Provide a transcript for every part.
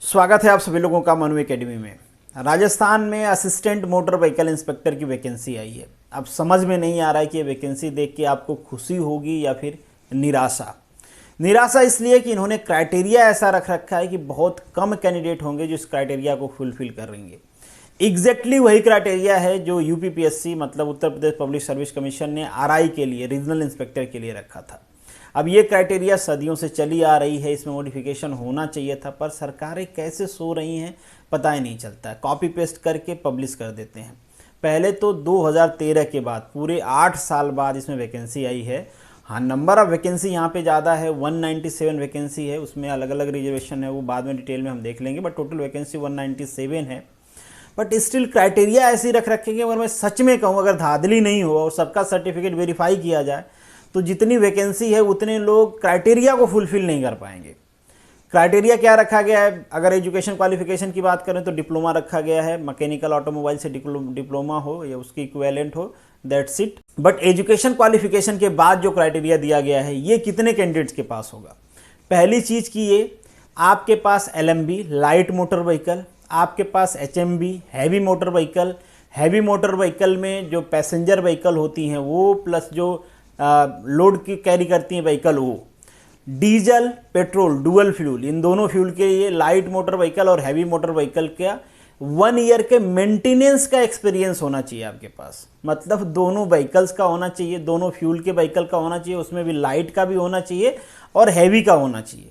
स्वागत है आप सभी लोगों का मनु एकेडमी में। राजस्थान में असिस्टेंट मोटर व्हीकल इंस्पेक्टर की वैकेंसी आई है। अब समझ में नहीं आ रहा है कि ये वैकेंसी देख के आपको खुशी होगी या फिर निराशा। निराशा इसलिए कि इन्होंने क्राइटेरिया ऐसा रख रखा है कि बहुत कम कैंडिडेट होंगे जो इस क्राइटेरिया को फुलफिल करेंगे। एग्जैक्टली वही क्राइटेरिया है जो यूपीपीएससी मतलब Uttar Pradesh public service commission ने आरआई के लिए, रीजनल इंस्पेक्टर के लिए रखा था। अब ये क्राइटेरिया सदियों से चली आ रही है, इसमें मॉडिफिकेशन होना चाहिए था, पर सरकारें कैसे सो रही हैं पता ही नहीं चलता। कॉपी पेस्ट करके पब्लिश कर देते हैं। पहले तो 2013 के बाद पूरे 8 साल बाद इसमें वैकेंसी आई है। हाँ, नंबर ऑफ वैकेंसी यहाँ पे ज़्यादा है, 197 वैकेंसी है, उसमें अलग अलग रिजर्वेशन है, वो बाद में डिटेल में हम देख लेंगे, बट टोटल वैकेंसी 197 है। बट स्टिल क्राइटेरिया ऐसी रख रखेंगे, अगर मैं सच में कहूँ, अगर धांधली नहीं हो और सबका सर्टिफिकेट वेरीफाई किया जाए तो जितनी वैकेंसी है उतने लोग क्राइटेरिया को फुलफिल नहीं कर पाएंगे। क्राइटेरिया क्या रखा गया है? अगर एजुकेशन क्वालिफिकेशन की बात करें तो डिप्लोमा रखा गया है, मैकेनिकल ऑटोमोबाइल से डिप्लोमा हो या उसकी इक्विवेलेंट हो, that's it. But education qualification के बाद जो क्राइटेरिया दिया गया है ये कितने कैंडिडेट्स के पास होगा? पहली चीज़ की ये, आपके पास एलएमबी लाइट मोटर व्हीकल, आपके पास HMV heavy motor vehicle. Heavy motor vehicle में जो पैसेंजर व्हीकल होती हैं वो, प्लस जो लोड की कैरी करती हैं व्हीकल, वो डीजल पेट्रोल डुअल फ्यूल, इन दोनों फ्यूल के लिए लाइट मोटर व्हीकल और हैवी मोटर व्हीकल का 1 ईयर के मेंटेनेंस का एक्सपीरियंस होना चाहिए आपके पास। मतलब दोनों व्हीकल्स का होना चाहिए, दोनों फ्यूल के व्हीकल का होना चाहिए, उसमें भी लाइट का भी होना चाहिए और हैवी का होना चाहिए।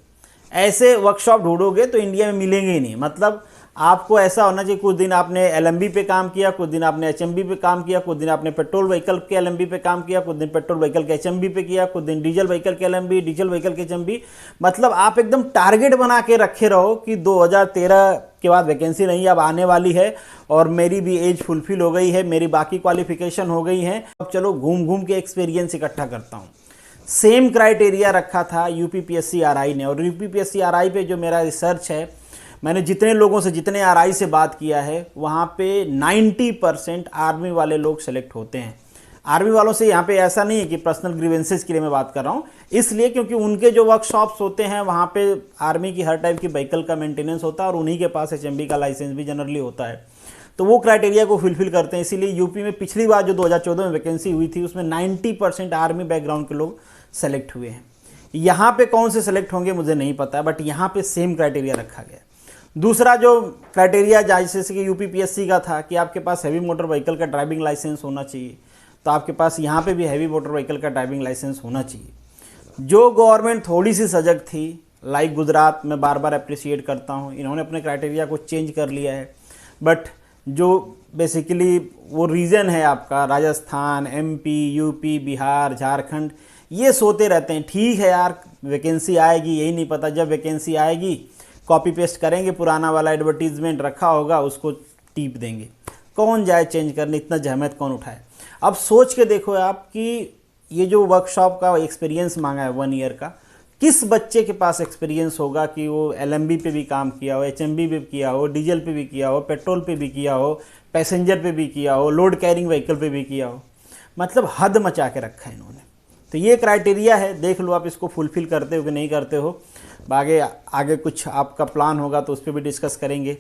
ऐसे वर्कशॉप ढूंढोगे तो इंडिया में मिलेंगे ही नहीं। मतलब आपको ऐसा होना चाहिए, कुछ दिन आपने एलएमबी पे काम किया, कुछ दिन आपने एचएमबी पे काम किया, कुछ दिन आपने पेट्रोल व्हीकल के एलएमबी पे काम किया, कुछ दिन पेट्रोल व्हीकल के एचएमबी पे किया, कुछ दिन डीजल व्हीकल के एलएमबी, डीजल व्हीकल के एचएमबी। मतलब आप एकदम टारगेट बना के रखे रहो कि 2013 के बाद वैकेंसी नहीं अब आने वाली है और मेरी भी एज फुलफिल हो गई है, मेरी बाकी क्वालिफिकेशन हो गई है, अब चलो घूम घूम के एक्सपीरियंस इकट्ठा करता हूँ। सेम क्राइटेरिया रखा था यूपीपीएससी आरआई ने। और यूपीपीएससी आरआई पे जो मेरा रिसर्च है, मैंने जितने लोगों से, जितने आरआई से बात किया है, वहाँ पे 90% आर्मी वाले लोग सेलेक्ट होते हैं। आर्मी वालों से यहाँ पे ऐसा नहीं है कि पर्सनल ग्रीवेंसेस के लिए मैं बात कर रहा हूँ, इसलिए क्योंकि उनके जो वर्कशॉप्स होते हैं वहाँ पे आर्मी की हर टाइप की व्हीकल का मेंटेनेंस होता है और उन्हीं के पास एचएमबी का लाइसेंस भी जनरली होता है, तो वो क्राइटेरिया को फुलफिल करते हैं। इसीलिए यूपी में पिछली बार जो 2014 में वैकेंसी हुई थी उसमें 90% आर्मी बैकग्राउंड के लोग सेलेक्ट हुए हैं। यहाँ पे कौन से सेलेक्ट होंगे मुझे नहीं पता, बट यहाँ पे सेम क्राइटेरिया रखा गया। दूसरा जो क्राइटेरिया जैसे कि यूपीपीएससी का था कि आपके पास हैवी मोटर व्हीकल का ड्राइविंग लाइसेंस होना चाहिए, तो आपके पास यहाँ पे भी हैवी मोटर व्हीकल का ड्राइविंग लाइसेंस होना चाहिए। जो गवर्नमेंट थोड़ी सी सजग थी, लाइक गुजरात, मैं बार बार अप्रिशिएट करता हूँ, इन्होंने अपने क्राइटेरिया को चेंज कर लिया है। बट जो बेसिकली वो रीजन है आपका, राजस्थान, एमपी, यूपी, बिहार, झारखंड, ये सोते रहते हैं ठीक है यार वैकेंसी आएगी, यही नहीं पता जब वैकेंसी आएगी कॉपी पेस्ट करेंगे, पुराना वाला एडवर्टीजमेंट रखा होगा उसको टीप देंगे। कौन जाए चेंज करने, इतना जहमत कौन उठाए? अब सोच के देखो आप कि ये जो वर्कशॉप का एक्सपीरियंस मांगा है 1 ईयर का, किस बच्चे के पास एक्सपीरियंस होगा कि वो एलएमबी पे भी काम किया हो, एचएमबी पे किया हो, डीजल पे भी किया हो, पेट्रोल पे भी किया हो, पैसेंजर पे भी किया हो, लोड कैरिंग व्हीकल पे भी किया हो। मतलब हद मचा के रखा है इन्होंने। तो ये क्राइटेरिया है, देख लो आप इसको फुलफिल करते हो कि नहीं करते हो। आगे कुछ आपका प्लान होगा तो उस पर भी डिस्कस करेंगे।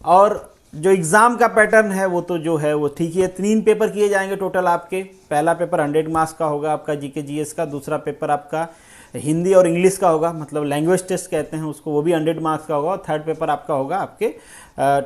और जो एग्ज़ाम का पैटर्न है वो तो जो है वो ठीक ही है। 3 पेपर किए जाएंगे टोटल आपके। पहला पेपर 100 मार्क्स का होगा आपका जीके जीएस का, दूसरा पेपर आपका हिंदी और इंग्लिश का होगा, मतलब लैंग्वेज टेस्ट कहते हैं उसको, वो भी 100 मार्क्स का होगा। और थर्ड पेपर आपका होगा आपके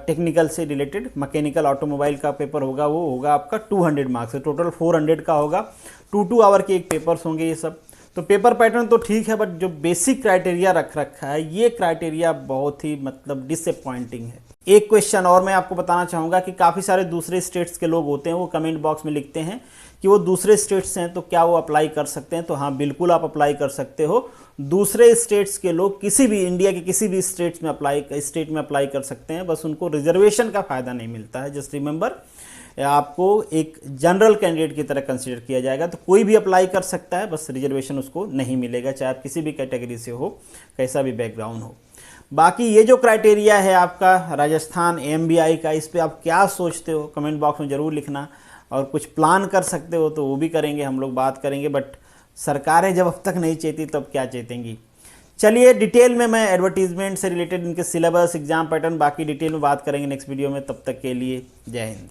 टेक्निकल से रिलेटेड, मैकेनिकल ऑटोमोबाइल का पेपर होगा, वो होगा आपका 200 मार्क्स, टोटल 400 का होगा। 2 आवर के एक पेपर्स होंगे ये सब। तो पेपर पैटर्न तो ठीक है, बट जो बेसिक क्राइटेरिया रख रखा है ये क्राइटेरिया बहुत ही मतलब डिसअपॉइंटिंग है। एक क्वेश्चन और मैं आपको बताना चाहूँगा कि काफ़ी सारे दूसरे स्टेट्स के लोग होते हैं, वो कमेंट बॉक्स में लिखते हैं कि वो दूसरे स्टेट्स हैं तो क्या वो अप्लाई कर सकते हैं। तो हाँ, बिल्कुल आप अप्लाई कर सकते हो। दूसरे स्टेट्स के लोग किसी भी इंडिया के किसी भी स्टेट में अप्लाई कर सकते हैं, बस उनको रिजर्वेशन का फ़ायदा नहीं मिलता है। जस्ट रिमेंबर, आपको एक जनरल कैंडिडेट की तरह कंसीडर किया जाएगा, तो कोई भी अप्लाई कर सकता है, बस रिजर्वेशन उसको नहीं मिलेगा, चाहे आप किसी भी कैटेगरी से हो, कैसा भी बैकग्राउंड हो। बाकी ये जो क्राइटेरिया है आपका राजस्थान एमबीआई का, इस पे आप क्या सोचते हो कमेंट बॉक्स में ज़रूर लिखना। और कुछ प्लान कर सकते हो तो वो भी करेंगे, हम लोग बात करेंगे। बट सरकारें जब अब तक नहीं चेती तब क्या चेतेंगी। चलिए डिटेल में मैं एडवर्टीजमेंट से रिलेटेड इनके सिलेबस, एग्जाम पैटर्न बाकी डिटेल में बात करेंगे नेक्स्ट वीडियो में। तब तक के लिए जय हिंद।